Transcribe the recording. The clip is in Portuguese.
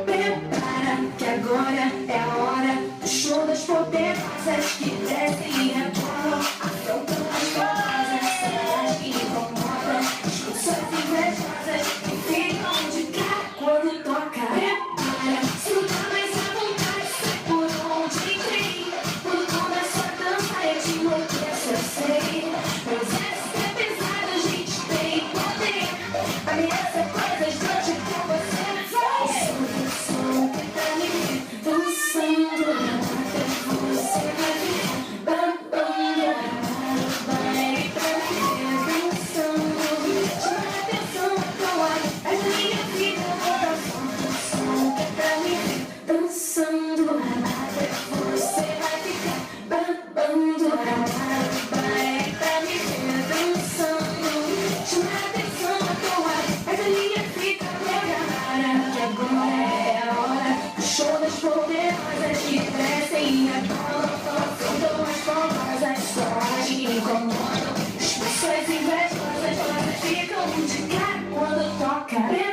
Prepara que agora é a hora do show das poderosas que descem e rebolam, afrontam as famosas, são as que incomodam, expulsões invejosas que ficam de cara quando toca. Prepara, se não tá mais à vontade, sai por onde tem. Quando toda essa dança eu te enlouqueço, eu sei. Meu exército é pesado, a gente tem poder. Ameaça coisas de hoje que você faz. Som que tá me dançando, até você vai ver. Bam, bam, vai pra mim dançando. Chama a atenção, tua essa minha vida toda fonte. Som que tá me dançando, até você vai ficar. Bam, bam, vai pra mim dançando. Chama a atenção, tua essa minha vida toda. Que agora é a hora do show das poderosas que descem e rebolam, afrontam as famosas, só as que incomodam, expulsões invejosas, elas ficam de cara quando toca.